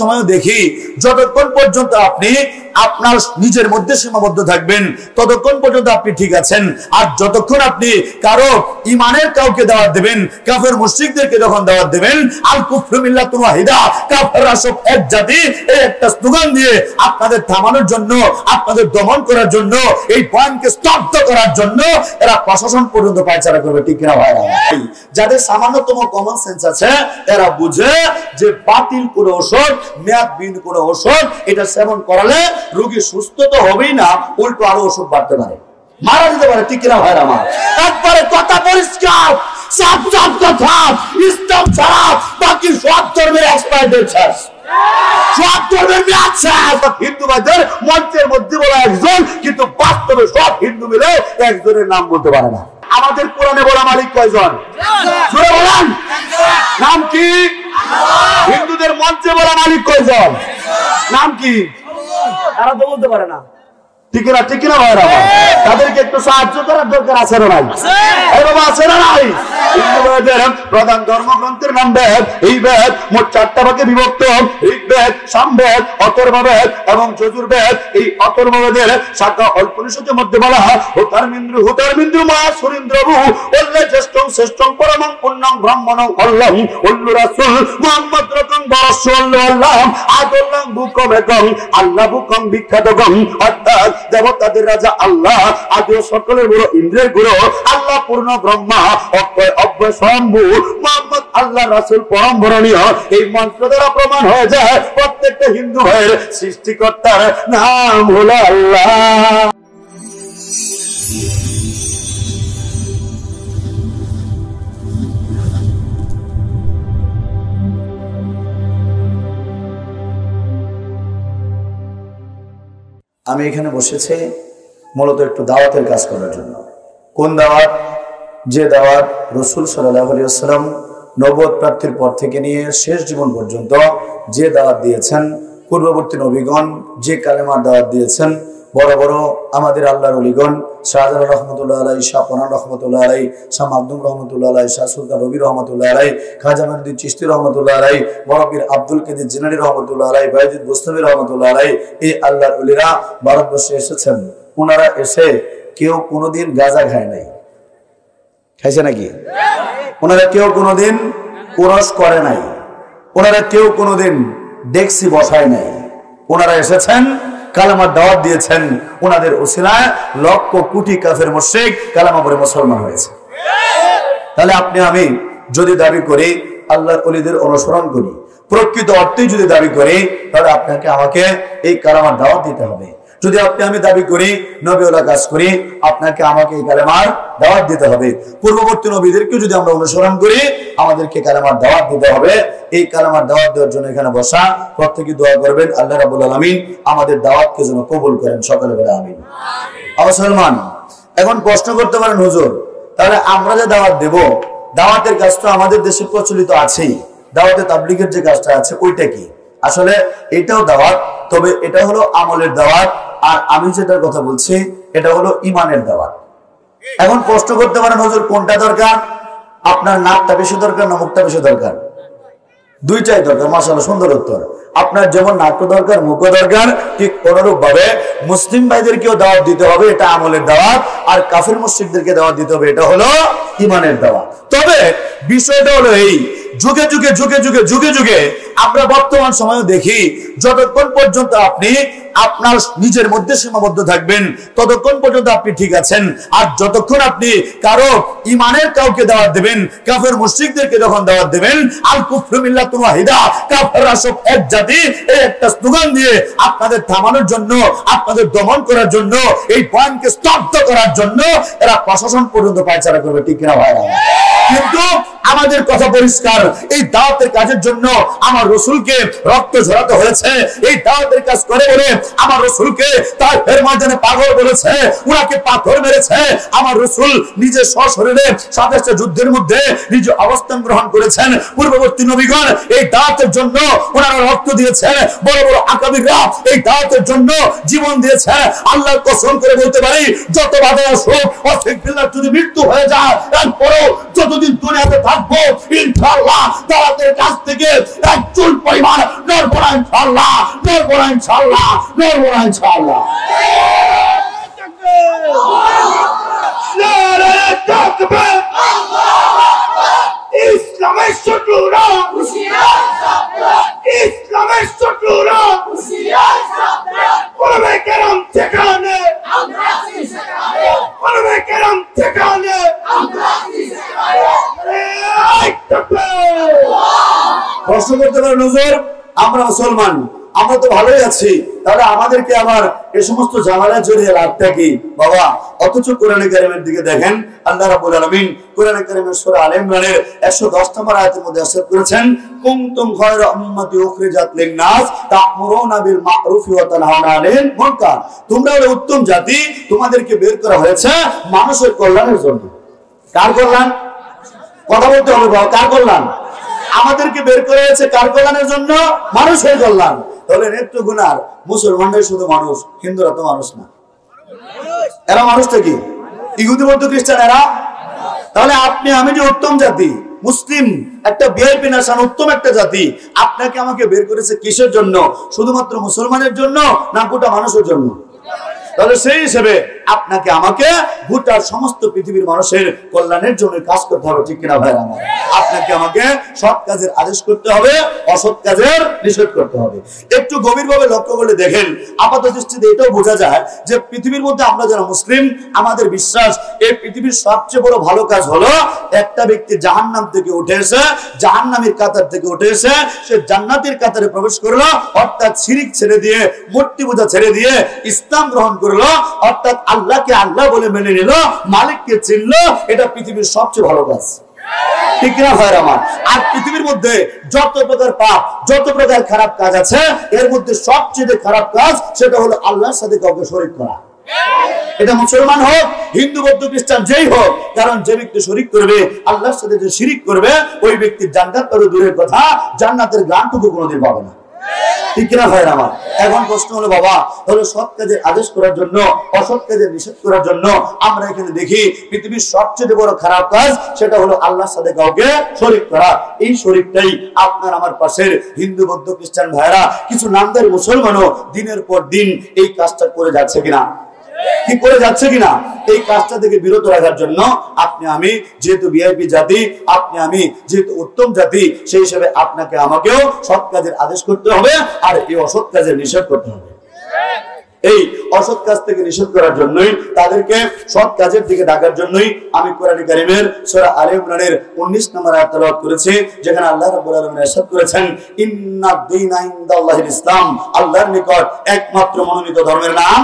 সময় দেখি যতক্ষণ পর্যন্ত আপনি আপনার নিজের মধ্যে সীমাবদ্ধ থাকবেন ততক্ষণ পর্যন্ত আপনি ঠিক আছেন। আর যতক্ষণ আপনি কারো ইমানের কাউকে দাওয়াত দেবেন, কাফের মুশরিকদেরকে যখন দাওয়াত দেবেন, আল কুফরু মিল্লাতুন ওয়াহিদা, কাফেররা সব এক জাতি, এই একটা স্লোগান দিয়ে আপনাদের থামানোর জন্য, আপনাদের দমন করার জন্য, এই পয়েন্টকে স্তব্ধ করার জন্য এরা প্রশাসন পর্যন্ত পায়চারা করবে। ঠিক কিনা ভাইরা? যাদের সামান্যতম কমন সেন্স আছে এরা বুঝে যে বাতিল কোন ওষুধ, মেয়াদবিহীন কোন ওষুধ, এটা সেবন করালে রোগী সুস্থ তো হবেই না, উল্টো আরো ওষুধ বাড়তে পারে, মারা যেতে পারে। ঠিক কিনা ভাইরা? আমার একবারে কথা পরিষ্কার, সাফ সাফ কথা, ইসলাম ছাড়া বাকি সব ধর্মের এক্সপায়ার ডেট শেষ, সব ধর্মের মেয়াদ শেষ। হিন্দু ভাইদের মঞ্চের মধ্যে বলা একজন, কিন্তু বাস্তবে সব হিন্দু মিলে একজনের নাম বলতে পারে না। আমাদের কোরআনে বলা মালিক কয়জন? জোরে বলেন, নাম কি? হিন্দুদের মঞ্চে বলা মালিক কয়জন? নাম কি? তারা তো বলতে পারে না। ঠিক না? ঠিক না ভাইরা? তাদেরকে একটু সাহায্য করার দরকার আছে না নাই? এই বাবা আছে না নাই? প্রধান ধর্মগ্রন্থের নাম বেদ। এই বেদ মোট 4টা ভাগে বিভক্ত: ঋগ্বেদ, সামবেদ, অথর্ববেদ এবং যজুর্বেদ। এই অথর্ববেদের শাখা উপনিষদের মধ্যে বলা হয় হুতারমিন্দ্র মা সুরেন্দ্রভূ ওল্লে জ্যেষ্ঠং শ্রেষ্ঠং পরমং পুণ্যং ব্রাহ্মণং অল্লং অল্লু রাসূল মুহাম্মদ রকং বরসল্লাহ আদল্লাং বুকম একং আল্লাহ বুকং বিখ্যাতগং। অর্থাৎ দেবতাদের রাজা আল্লাহ, আদি সকলের বড় ইন্দ্রের গুরু আল্লাহ, পূর্ণ ব্রহ্মা, অক্ষয় অব্যয় স্বয়ম্ভু মুহাম্মদ আল্লাহ রাসূল পরম বরণীয়। এই মন্ত্র দ্বারা প্রমাণ হয়ে যায় প্রত্যেকটা হিন্দু ভাইয়ের সৃষ্টিকর্তার নাম হলো আল্লাহ। আমি এখানে বসেছি মূলত একটু দাওয়াতের কাজ করার জন্য। কোন দাওয়াত? যে দাওয়াত রাসূল সাল্লাল্লাহু আলাইহি ওয়াসাল্লাম নবুয়ত প্রাপ্তির পর থেকে নিয়ে শেষ জীবন পর্যন্ত যে দাওয়াত দিয়েছেন, পূর্ববর্তী নবীগণ যে কালেমার দাওয়াত দিয়েছেন, বড় বড় আমাদের আল্লাহর ওলিগণ, শাহজালাল রহমতুল্লাহ আলাইহি, শাহ পরান রহমতুল্লাহ আলাইহি, শাহ মাকদুম রহমতুল্লাহ আলাইহি, শাহ সুলতান রবি রহমতুল্লাহ আলাইহি, খাজা মঈনুদ্দিন চিশতি রহমতুল্লাহ আলাইহি, বড় পীর আব্দুল কাদের জিলানী রহমতুল্লাহ আলাইহি, বায়জিদ বুস্তামি রহমতুল্লাহ আলাইহি, এই আল্লাহর ওলিরা ভারতবর্ষে এসেছেন। ওনারা এসে কেউ কোনোদিন গাঁজা খায় নাই, খাইছে নাকি? ওনারা কেউ কোনোদিন কোরস করে নাই, ওনারা কেউ কোনোদিন ডেক্সি বসায় নাই। ওনারা এসেছেন, কালেমার দাওয়াত দিয়েছেন, ওনাদের ওসিলায় লক্ষ কোটি কাফের মুশরিক কালেমা পড়ে মুসলমান হয়েছে। তাহলে আপনি আমি যদি দাবি করি আল্লাহর ওলিদের অনুসরণ করি, প্রকৃত অর্থেই যদি দাবি করি, তাহলে আপনাকে আমাকে এই কালেমার দাওয়াত দিতে হবে। যদি আপনি আমি দাবি করি নবীওয়ালা কাজ করি, আপনাকে আমাকে এই কালেমার দাওয়াত দিতে হবে। পূর্ববর্তী নবীদেরকে যদি আমরা অনুসরণ করি, আমাদেরকে কালেমার দাওয়াত দিতে হবে। এই কালেমার দাওয়াত দেওয়ার জন্য এখানে বসা, প্রত্যেকে দোয়া করবেন আল্লাহ রাব্বুল আলামিন আমাদের দাওয়াতকে যেন কবুল করেন। সকলে বলে আমিন। মুসলমান এখন প্রশ্ন করতে পারেন, হুজুর তাহলে আমরা যে দাওয়াত দেব, দাওয়াতের কাজ তো আমাদের দেশে প্রচলিত আছেই, দাওয়াতে তাবলীগের যে কাজটা আছে ওইটা কি? আসলে এটাও দাওয়াত, তবে এটা হলো আমলের দাওয়াত, আর আমি যেটার কথা বলছি এটা হলো ইমানের দাওয়াত। এখন প্রশ্ন করতে পারেন, হুজুর কোনটা দরকার? আপনার নাকটা বেশি দরকার না মুখটা বেশি দরকার? দুইটাই দরকার। মাশাআল্লাহ, সুন্দর উত্তর। আপনার যেমন নাকটা দরকার, মুখও দরকার, ঠিক অনুরূপ ভাবে মুসলিম ভাইদেরকেও দাওয়াত দিতে হবে, এটা আমলের দাওয়াত, আর কাফির মুশরিকদেরকে দাওয়াত দিতে হবে, এটা হলো ইমানের দাওয়াত। তবে বিষয়টা হলো এই, যুগে যুগে যুগে যুগে যুগে যুগে আমরা বর্তমান সময়ে দেখি যতক্ষণ পর্যন্ত আপনি আপনার নিজের মধ্যে সীমাবদ্ধ থাকবেন ততক্ষণ পর্যন্ত আপনি ঠিক আছেন। আর যতক্ষণ আপনি কারো ইমানের কাউকে দাওয়াত দেবেন, কাফের মুশরিকদেরকে যখন দাওয়াত দেবেন, আল কুফরু মিল্লাতুন ওয়াহিদা, কাফেররা সব এক জাতি, এই একটা স্লোগান দিয়ে আপনাদের থামানোর জন্য, আপনাদের দমন করার জন্য, এই পয়েন্টকে স্তব্ধ করার জন্য এরা প্রশাসন পর্যন্ত পায়চারা করবে। ঠিক কিনা ভাইরা? কিন্তু আমাদের কথা পরিষ্কার, এই দাওয়াতের কাজের জন্য আমার রাসূলকে রক্ত ঝরাতে হয়েছে। এই দাওয়াতের কাজ করে বলে আমার রাসূলকে তায়েফের ময়দানে পাগল বলেছে, ওনাকে পাথর মেরেছে। আমার রাসূল নিজে সশরীরে সাতাশটা যুদ্ধের মধ্যে নিজে অবস্থান গ্রহণ করেছেন। পূর্ববর্তী নবীগণ এই দাওয়াতের জন্য ওনারা রক্ত দিয়েছেন, বড় বড় আকাবিররা এই দাওয়াতের জন্য জীবন দিয়েছে। আল্লাহর কসম করে বলতে পারি, যত বাধা আসুক, অসিকবিল্লাহ যদি মৃত্যু হয়ে যায়, এরপরও যতদিন দুনিয়াতে থাকবো ইনশাআল্লাহ দাওয়াতের কাছ থেকে এক চুল পরিমাণ নড়বড়া নড়বো না ইনশাআল্লাহ, নড়বো না ইনশাআল্লাহ। ইসলামের শত্রুরা ইসলামের শত্রুরা ওলামায়ে কেরাম যেখানে ওলামায়ে কেরাম যেখানে প্রশ্ন করতে পারেন হুজুর আমরা মুসলমান, আমরা তো ভালোই আছি, তাহলে আমাদেরকে আবার এই সমস্ত ঝামেলা জড়িয়ে লাভটা কি বাবা? অথচ কোরআনে কারিমের দিকে দেখেন, আল্লাহ রাব্বুল আলামিন কোরআনে কারিমের সূরা আলে ইমরানের 110 নম্বর আয়াতের মধ্যে ইরশাদ করেছেন, কুনতুম খায়রা উম্মাতি উখরিজাত লিন-নাস তা'মুরুনা বিল মা'রুফি ওয়া তানহাউনা আনিল মুনকার। তোমরা হলো উত্তম জাতি, তোমাদেরকে বের করা হয়েছে মানুষের কল্যাণের জন্য। কার কল্যাণ? কথা বলতে হবে বাবা, কার কল্যাণ? আমাদেরকে বের করে হয়েছে কার কল্যাণের জন্য? মানুষের কল্যাণ। তাহলে নেত্রগুনার মুসলমানরাই শুধু মানুষ, হিন্দুরা তো মানুষ না। এরা মানুষটা কি? ইহুদি বৌদ্ধ খ্রিস্টান এরা। তাহলে আপনি আমি যে উত্তম জাতি, মুসলিম একটা ভিআইপি নেশন, উত্তম একটা জাতি, আপনাকে আমাকে বের করেছে কিসের জন্য? শুধুমাত্র মুসলমানের জন্য না গোটা মানুষের জন্য? তাহলে সেই হিসেবে আপনাকে আমাকে গোটা সমস্ত পৃথিবীর মানুষের কল্যাণের জন্য কাজ করতে হবে, ঠিক কিনা ভাই আমার? আপনাকে আমাকে সৎ কাজের আদেশ করতে হবে, অসৎ কাজের নিষেধ করতে হবে। একটু গভীরভাবে লক্ষ্য করে দেখেন, আপাত দৃষ্টিতে এটাও বোঝা যায় যে পৃথিবীর মধ্যে আমরা যারা মুসলিম, আমাদের বিশ্বাস এই পৃথিবীর সবচেয়ে বড় ভালো কাজ হলো একটা ব্যক্তি জাহান্নাম থেকে উঠে এসে, জাহান্নামের কাতার থেকে উঠে এসে সে জান্নাতের কাতারে প্রবেশ করলো, অর্থাৎ শিরিক ছেড়ে দিয়ে, মূর্তি পূজা ছেড়ে দিয়ে ইসলাম গ্রহণ করলো, অর্থাৎ আল্লাহকে আল্লাহ বলে মেনে নিল, মালিককে চিনলো। এটা পৃথিবীর সবচেয়ে ভালো কাজ, ঠিক না ভাইরা আমার? আর পৃথিবীর মধ্যে যত প্রকার পাপ, যত প্রকার খারাপ কাজ আছে, এর মধ্যে সবচেয়ে খারাপ কাজ সেটা হলো আল্লাহর সাথে কাউকে শরীক করা। এটা মুসলমান হোক, হিন্দু, বৌদ্ধ, খ্রিস্টান যেই হোক, কারণ যে ব্যক্তি শরীক করবে, আল্লাহর সাথে যে শিরিক করবে, ওই ব্যক্তির জান্নাত তো দূরের কথা, জান্নাতের গ্রান্টুকু কোনোদিন পাবে না, ঠিক কিনা ভাইরা আমার? এখন প্রশ্ন হলো বাবা, তাহলে সৎ কাজের আদেশ করার জন্য, অসৎ কাজের নিষেধ করার জন্য আমরা এখানে দেখি পৃথিবীর সবচেয়ে বড় খারাপ কাজ সেটা হলো আল্লাহর সাথে কাউকে শরীক করা। এই শরীকটাই আপনার আমার পাশের হিন্দু, বৌদ্ধ, খ্রিস্টান ভাইরা, কিছু নামদারি মুসলমানও দিনের পর দিন এই কাজটা করে যাচ্ছে কিনা, কি করে যাচ্ছে কিনা, এই কাজটা থেকে বিরত রাখার জন্য আপনি আমি যেহেতু ভিআইপি জাতি, আপনি আমি যেহেতু উত্তম জাতি, সেই হিসেবে আপনাকে আমাকেও সৎ কাজের আদেশ করতে হবে আর এই অসৎ কাজের নিষেধ করতে হবে। এই অসৎ কাজ থেকে নিষেধ করার জন্যই, তাদেরকে সৎ কাজের দিকে ডাকার জন্যই আমি কোরআনে কারিমের সূরা আলে ইমরানের 19 নম্বর আয়াত তেলাওয়াত করেছি, যেখানে আল্লাহ রাব্বুল আলামিন ইরশাদ করেছেন, ইন্নাদ দীনা ইনদাল্লাহিল ইসলাম, আল্লাহর নিকট একমাত্র মনোনীত ধর্মের নাম।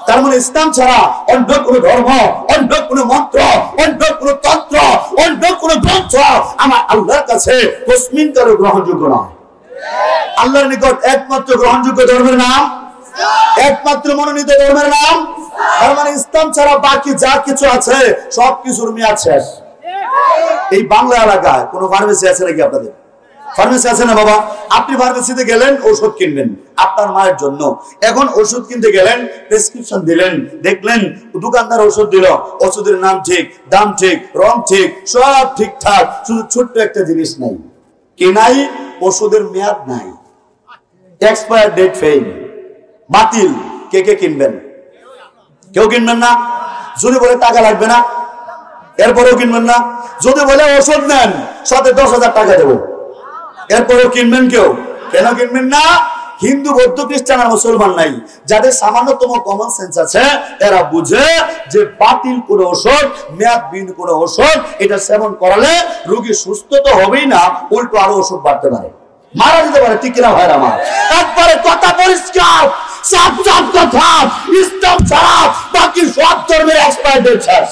তার মানে ইসলাম ছাড়া অন্য কোন ধর্ম, অন্য কোন মন্ত্র, অন্য কোন তন্ত্র, অন্য কোন গ্রন্থ আমার আল্লাহর কাছে কোসমিন কারো গ্রহণযোগ্য নয়। আল্লাহর নিকট একমাত্র গ্রহণযোগ্য ধর্মের নাম, একমাত্র মনোনীত ধর্মের নাম। তার মানে ইসলাম ছাড়া বাকি যা কিছু আছে সব কিছুর মেয়াদ শেষ। এই বাংলা এলাকায় কোন ফার্মেসি আছে নাকি আপনাদের? ফার্মেসি আছে না বাবা? আপনি ফার্মেসিতে গেলেন, ওষুধ কিনবেন আপনার মায়ের জন্য। এখন ওষুধ কিনতে গেলেন, প্রেসক্রিপশন দিলেন, দেখলেন দোকানদার ওষুধ দিল, ওষুধের নাম ঠিক, দাম ঠিক, রং ঠিক, সব ঠিকঠাক, শুধু ছোট্ট একটা জিনিস নাই, কি নাই? ওষুধের মেয়াদ নাই, এক্সপায়ার ডেট ফেল, বাতিল। কে কে কিনবেন? কেউ কিনবেন না। যদি বলে টাকা লাগবে না, এরপরেও কিনবেন না। যদি বলে ওষুধ নেন, সাথে 10,000 টাকা দেবো, এরপরেও কিনবেন কেউ? কেন কিনবেন না? হিন্দু, বৌদ্ধ, খ্রিস্টান আর মুসলমান নাই, যাদের সামান্যতম কমন সেন্স আছে, এরা বুঝে যে বাতিল কোনো ওষুধ, মেয়াদবিহীন কোনো ওষুধ, এটা সেবন করালে রোগী সুস্থ তো হবেই না, উল্টো আরো ওষুধ বাড়তে পারে, মারা যেতে পারে, ঠিক কিনা ভাইরা আমার? একবারে কথা পরিষ্কার, সাফ সাফ কথা, ইসলাম ছাড়া বাকি সব ধর্মের এক্সপায়ার ডেট শেষ,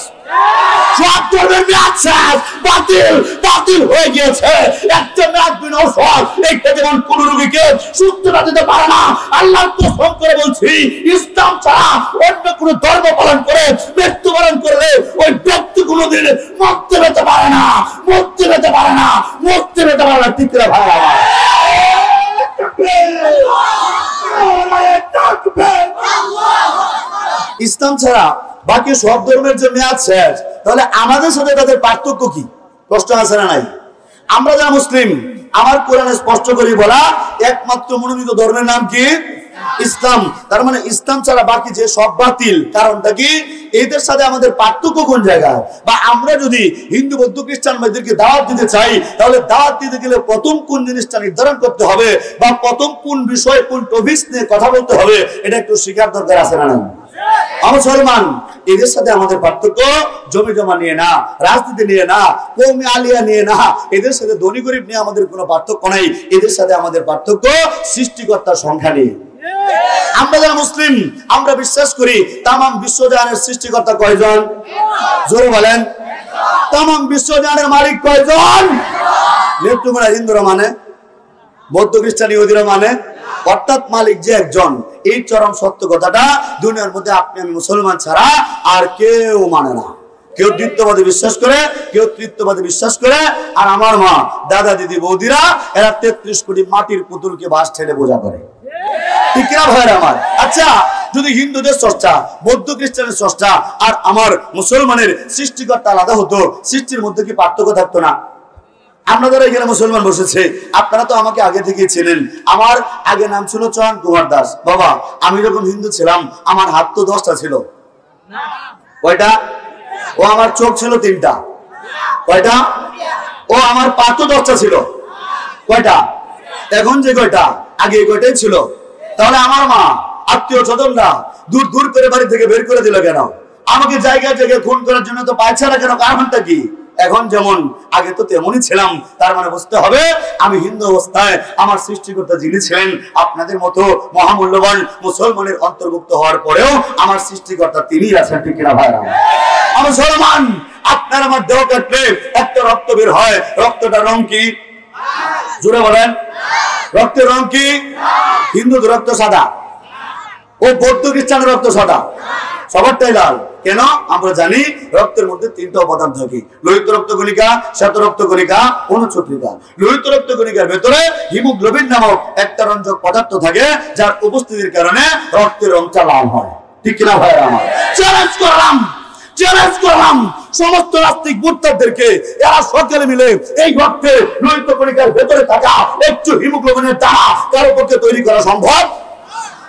সব ধর্মের মেয়াদ শেষ, বাতিল বাতিল হয়ে গিয়েছে। একটা মেয়াদবিহীন ওষুধ, এইটা যেমন কোন রোগীকে সুস্থতা দিতে পারে না, আল্লাহর কসম করে বলছি, ইসলাম ছাড়া অন্য কোন ধর্ম পালন করে মৃত্যুবরণ করলে ওই ব্যক্তি কোনোদিন মুক্তি পেতে পারে না, মুক্তি পেতে পারে না, মুক্তি পেতে পারে না, ঠিক না ভাই? ইসলাম ছাড়া বাকি সব ধর্মের যে মেয়াদ শেষ, তাহলে আমাদের সাথে তাদের পার্থক্য কি? প্রশ্ন আছে না নাই? আমরা যারা মুসলিম, আমার কোরআনে স্পষ্ট করে বলা একমাত্র মনোনীত ধর্মের নাম কি? ইসলাম। তার মানে ইসলাম ছাড়া বাকি যে সব বাতিল। কারণটা কি? এদের সাথে আমাদের পার্থক্য কোন জায়গায়? বা আমরা যদি হিন্দু বৌদ্ধ খ্রিস্টান ভাইদেরকে দাওয়াত দিতে চাই, তাহলে দাওয়াত দিতে গেলে প্রথম কোন জিনিসটা নির্ধারণ করতে হবে, বা প্রথম কোন বিষয় কোন টপিক নিয়ে কথা বলতে হবে, এটা একটু শিখার দরকার আছে না? মুসলমান এদের সাথে আমাদের পার্থক্য জমি জমা নিয়ে না, রাজনীতি নিয়ে না, কওমি আলিয়া নিয়ে না, এদের সাথে ধনী গরিব নিয়ে আমাদের কোনো পার্থক্য নাই। এদের সাথে আমাদের পার্থক্য সৃষ্টিকর্তার সংখ্যা নিয়ে। আমরা যারা মুসলিম, আমরা বিশ্বাস করি তাম বিশ্বজাহানের সৃষ্টিকর্তা কয়জন? জোরে বলেন। তাম বিশ্বজাহানের মালিক কয়জন? নেত্রকোনা হিন্দুরা মানে, বৌদ্ধ খ্রিস্টান ইহুদিরা মানে, অর্থাৎ মালিক যে একজন। এই চরম সত্য কথাটা দুনিয়ার মধ্যে আপনি আমি মুসলমান ছাড়া আর কেউ মানে না। কেউ দ্বিত্ববাদী বিশ্বাস করে, কেউ তৃতীয়বাদী বিশ্বাস করে, আর আমার মা, দাদা, দিদি, বৌদিরা এরা 33 কোটি মাটির পুতুলকে বাস ঠেলে বোঝা করে। ঠিক কিনা ভাইরা আমার? আচ্ছা, যদি হিন্দুদের স্রষ্টা, বৌদ্ধ খ্রিস্টানের স্রষ্টা আর আমার মুসলমানের সৃষ্টিকর্তা আলাদা হতো, সৃষ্টির মধ্যে কি পার্থক্য থাকতো না? আমরা যারা এখানে মুসলমান বসেছে, আপনারা তো আমাকে আগে থেকে ছিলেন। আমার আগে নাম ছিল চয়ন কুমার দাস। বাবা, আমি যখন হিন্দু ছিলাম আমার হাত তো 10টা ছিল। কয়টা? ও আমার চোখ ছিল 3টা। কয়টা? ও আমার পা তো 10টা ছিল। কয়টা? এখন যে কয়টা, আগে এই কয়টাই ছিল। তাহলে আমার মা, আত্মীয় স্বজনরা দূর দূর করে বাড়ি থেকে বের করে দিল কেন? আমাকে জায়গায় জায়গায় খুন করার জন্য তো পাইছে না কেন? কারণটা কি? এখন যেমন আগে তো তেমনই ছিলাম। তার মানে বুঝতে হবে আমি হিন্দু অবস্থায় আমার সৃষ্টিকর্তা যিনি ছিলেন আপনাদের মতো মহামূল্যবান মুসলমানের অন্তর্ভুক্ত হওয়ার পরেও আমার সৃষ্টিকর্তা তিনি আছেন। ঠিক কিনা ভাইরা? মুসলমান, আপনার আমার দেহ কাটলে একটা রক্ত বের হয়, রক্তটার রং কি? জোরে বলেন। রক্তের রং কি? হিন্দুদের রক্ত সাদা, ও বৌদ্ধ খ্রিস্টানের রক্ত সাদা, সবারটাই লাল। কেন? আমরা জানি রক্তের মধ্যে 3টা উপাদান থাকে, লোহিত রক্তকণিকা, শ্বেত রক্তকণিকা, অনুচক্রিকা। লোহিত রক্তকণিকার ভেতরে হিমোগ্লোবিন নামক একটা রঞ্জক পদার্থ থাকে, যার উপস্থিতির কারণে রক্তের রংটা লাল হয়। ঠিক কিনা ভাইরা আমার? চ্যালেঞ্জ করলাম সমস্ত নাস্তিক মুরতাদদেরকে, এরা সকলে মিলে এই রক্তে লোহিত কণিকার ভেতরে থাকা একটু হিমোগ্লোবিনের দ্বারা কারো পক্ষে তৈরি করা সম্ভব?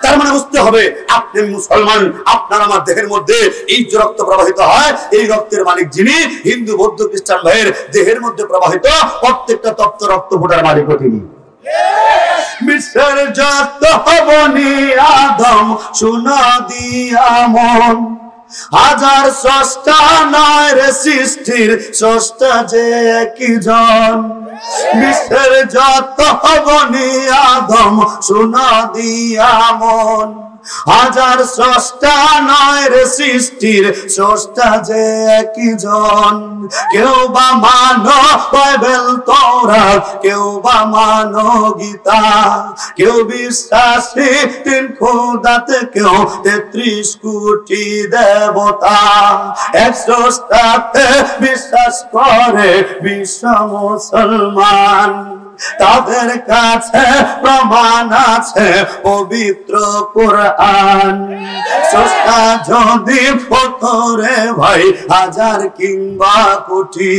তার মানে বুঝতে হবে আপনি মুসলমান, আপনার আমার দেহের মধ্যে এই যে রক্ত প্রবাহিত হয়, এই রক্তের মালিক যিনি, হিন্দু বৌদ্ধ খ্রিস্টান ভাইয়ের দেহের মধ্যে প্রবাহিত প্রত্যেকটা তপ্ত রক্ত ফোটার মালিকও তিনি। বিশ্বের যত বনি আদম শোনা দিয়া মন, হাজার স্রষ্টা নয় রে সৃষ্টির স্রষ্টা যে একই জন। বিশ্বের যত বনি আদম শোনা দিয়া মন, হাজার স্রষ্টা নয় রে সৃষ্টির স্রষ্টা যে একই জন। কেউ বা মানো বাইবেল তওরাত, কেউ বা মানো গীতা, কেউ বিশ্বাসী 3 খোদাতে, কেউ 33 কোটি দেবতা। এক স্রষ্টাতে বিশ্বাস করে বিশ্ব মুসলমান, তাদের কাছে প্রমাণ আছে পবিত্র কোরআন। স্রষ্টা যদি হতো রে ভাই হাজার কিংবা কোটি,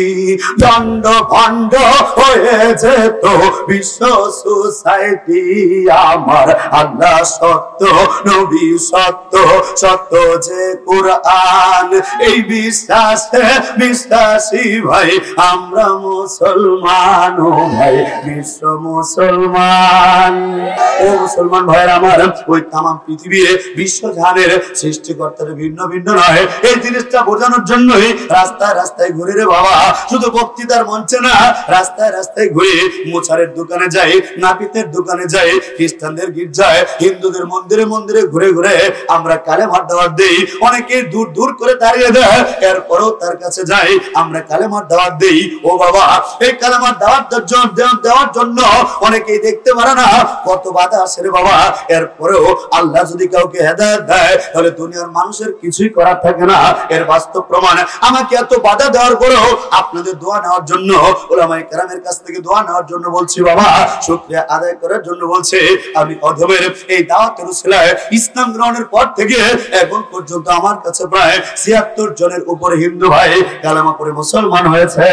দণ্ড ভণ্ড হয়ে যেত বিশ্ব সোসাইটি। আমার আল্লাহ সত্য, নবী সত্য, সত্য যে কোরআন, এই বিশ্বাসে বিশ্বাসী ভাই আমরা মুসলমান। ও ভাই বিশ্ব মুসলমান, ও মুসলমান ভাইরা আমার, ওই তামাম পৃথিবীর বিশ্বজাহানের সৃষ্টিকর্তার ভিন্ন ভিন্ন নয়, এই জিনিসটা বোঝানোর জন্যই রাস্তায় রাস্তায় ঘুরে রে বাবা, শুধু বক্তৃতার মঞ্চে না, রাস্তায় রাস্তায় ঘুরে মোছারের দোকানে যাই, নাপিতের দোকানে যাই, খ্রিস্টানদের গির্জায়, হিন্দুদের মন্দিরে মন্দিরে ঘুরে ঘুরে আমরা কালেমার দাওয়াত দেই। অনেকে দূর দূর করে দাঁড়িয়ে দেয়, এরপরও তার কাছে যাই, আমরা কালেমার দাওয়াত দেই। ও বাবা, এই কালেমার দাওয়াত দেওয়ার জন্য অনেকেই দেখতে পারে না কত বাধা আসে রে বাবা। এরপরেও আল্লাহ যদি কাউকে হেদায়েত দেয়, তাহলে দুনিয়ার মানুষের কিছুই করার থাকে না। এর বাস্তব প্রমাণ, আমাকে এত বাধা দেওয়ার পরেও আপনাদের দোয়া নেওয়ার জন্য, উলামায়ে কেরামের কাছ থেকে দোয়া নেওয়ার জন্য বলছি বাবা, শুকরিয়া আদায় করার জন্য বলছি। আমি অধমের এই দাওয়াতের উসিলায় ইসলাম গ্রহণের পর থেকে এখন পর্যন্ত আমার কাছে প্রায় 76 জনের উপরে হিন্দু ভাই কালেমা পড়ে মুসলমান হয়েছে।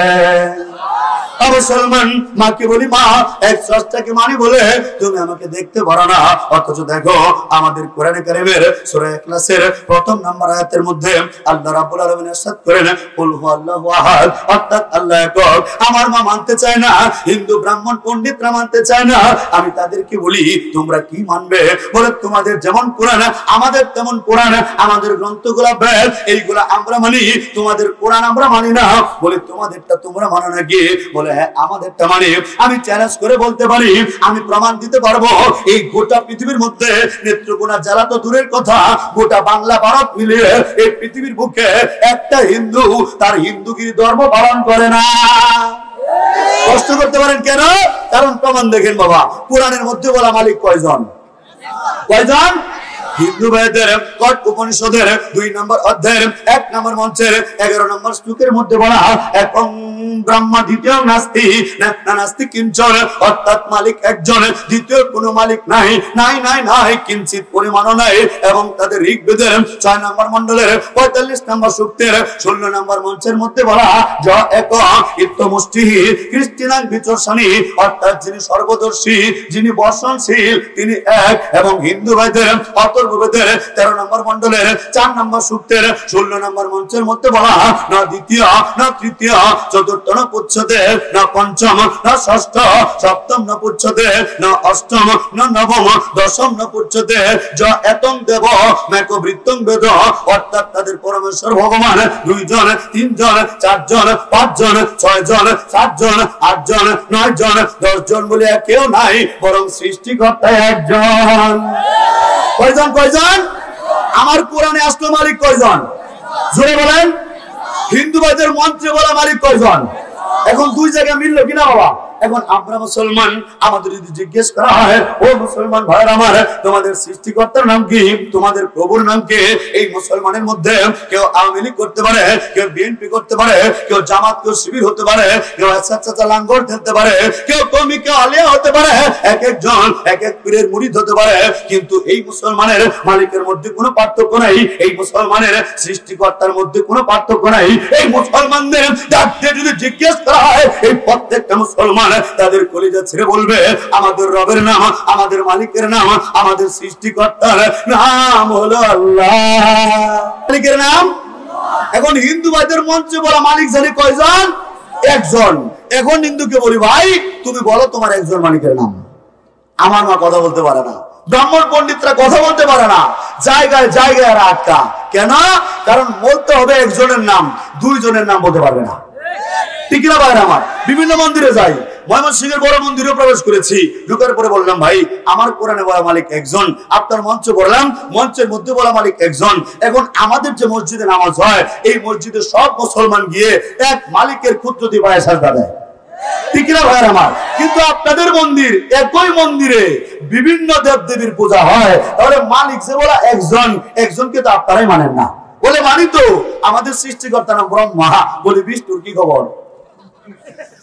মুসলমান মাকে বলি, মা এক স্রষ্টাকে মানি বলে তুমি আমাকে দেখতে পারো না, অথচ দেখো আমাদের কোরআনে কারিমের সূরা ইখলাসের প্রথম নম্বর আয়াতের মধ্যে আল্লাহ রাব্বুল আলামিন ইরশাদ করেন, কুল হুয়াল্লাহু আহাদ, অর্থাৎ আল্লাহ একক। আমার মা মানতে চায় না, হিন্দু ব্রাহ্মণ পণ্ডিতরা মানতে চায় না। আমি তাদেরকে বলি তোমরা কি মানবে? বলে তোমাদের যেমন কোরআন আমাদের তেমন কোরআন, আমাদের গ্রন্থগুলো বেদ এইগুলা আমরা মানি, তোমাদের কোরআন আমরা মানি না। বলে তোমাদেরটা তোমরা মানো নাকি? বলে হ্যাঁ আমাদেরটা মানি। আমি চ্যালেঞ্জ করে বলতে পারি, আমি প্রমাণ দিতে পারবো, এই গোটা পৃথিবীর মধ্যে নেত্রকোনা জেলা তো দূরের কথা, গোটা বাংলা ভারত মিলিয়ে এই পৃথিবীর বুকে একটা হিন্দু তার হিন্দুগিরি ধর্ম পালন করে না। কষ্ট করতে পারেন কেন? কারণ প্রমাণ দেখেন বাবা, কোরআনের মধ্যে বলা মালিক কয়জন? কয়জন? হিন্দু ভাইদের কট উপনিষদের 2 নম্বর অধ্যায়ের 1 নম্বর মঞ্চের 11 নম্বর শ্লোকের মধ্যে বলা, একং ব্রহ্মা দ্বিতীয় নাস্তি নাস্তি কিঞ্চন, অর্থাৎ মালিক একজন, দ্বিতীয় কোনো মালিক নাই, নাই নাই নাই কিঞ্চিত পরিমাণও নাই। এবং তাদের ঋগ্বেদের 6 নম্বর মণ্ডলের 45 নম্বর সূক্তের 16 নম্বর মঞ্চের মধ্যে বলা, য এক ইত্যমুষ্টিহি কৃষ্টিনাং বিচর্ষণী, অর্থাৎ যিনি সর্বদর্শী, যিনি বর্ষণশীল, তিনি এক। এবং হিন্দু ভাইদের অথর্ববেদের 13 নম্বর মণ্ডলের 4 নম্বর সূক্তের 16 নম্বর মঞ্চের মধ্যে বলা, না দ্বিতীয় না তৃতীয় চতুর্থ না পুচ্ছতে না পঞ্চম না ষষ্ঠ সপ্তম না পুচ্ছতে না অষ্টম না নবম দশম না পুচ্ছতে, য এতং দেব মেক বৃত্তং বেদ, অর্থাৎ তাদের পরমেশ্বর ভগবান 2 জন 3 জন 4 জন 5 জন 6 জন 7 জন 8 জন 9 জন 10 জন বলে কেউ নাই, বরং সৃষ্টিকর্তা একজন। কয়জন? কয়জন? আমার কোরআনে আসলো মালিক কয়জন? জোরে বলেন। হিন্দু ভাইদের মন্ত্রে বলা মালিক কয়জন? এখন 2 জায়গায় মিললো কিনা বাবা? এখন আমরা মুসলমান, আমাদের যদি জিজ্ঞেস করা হয়, ও মুসলমান ভাইরা আমার, তোমাদের সৃষ্টিকর্তার নাম কি? তোমাদের প্রভুর নাম কি? এই মুসলমানের মধ্যে কেউ আওয়ামী লীগ করতে পারে, কেউ বিএনপি করতে পারে, কেউ জামাত, কেউ শিবির হতে পারে, কেউ চাচা লাঙ্গর খেলতে পারে, কেউ কমি, কেউ আলিয়া হতে পারে, এক একজন এক এক পীরের মুরিদ হতে পারে, কিন্তু এই মুসলমানের মালিকের মধ্যে কোনো পার্থক্য নাই, এই মুসলমানের সৃষ্টিকর্তার মধ্যে কোনো পার্থক্য নাই। এই মুসলমানদের যাদের যদি জিজ্ঞেস করা হয়, এই প্রত্যেকটা মুসলমান তাদের কলিজা ছেড়ে বলবে আমাদের রবের নাম, আমাদের মালিকের নাম, আমাদের সৃষ্টিকর্তার নাম হলো আল্লাহ। মালিকের নাম। এখন হিন্দু ভাইদের মঞ্চে বলা মালিক জানি কয়জন? একজন। এখন হিন্দুকে বলি, ভাই তুমি বলো তোমার একজন মালিকের নাম। আমার মা কথা বলতে পারে না, ব্রাহ্মণ পণ্ডিতরা কথা বলতে পারে না, জায়গায় জায়গায় আটকা। কেন? কারণ বলতে হবে একজনের নাম, 2 জনের নাম বলতে পারবে না। ঠিক না ভাই? আমার বিভিন্ন মন্দিরে যাই, ময়মনসিংহের বড় মন্দিরে প্রবেশ করেছি, ঢুকার পরে বললাম, ভাই আমার কোরআনে বলা মালিক একজন, আপনার মঞ্চে বললাম মঞ্চের মধ্যে বলা মালিক একজন। এখন আমাদের যে মসজিদে নামাজ হয়, এই মসজিদে সব মুসলমান গিয়ে এক মালিকের কুদরতি পায়ে সাজদা দেয়। ঠিক না ভাই আমার? কিন্তু আপনাদের মন্দির, একই মন্দিরে বিভিন্ন দেবদেবীর পূজা হয়, তাহলে মালিক যে বলা একজন, একজনকে তো আপনারাই মানেন না। বলে মানি তো, আমাদের সৃষ্টিকর্তা নাম ব্রহ্মা। বলে বিষ্ণুর কি খবর?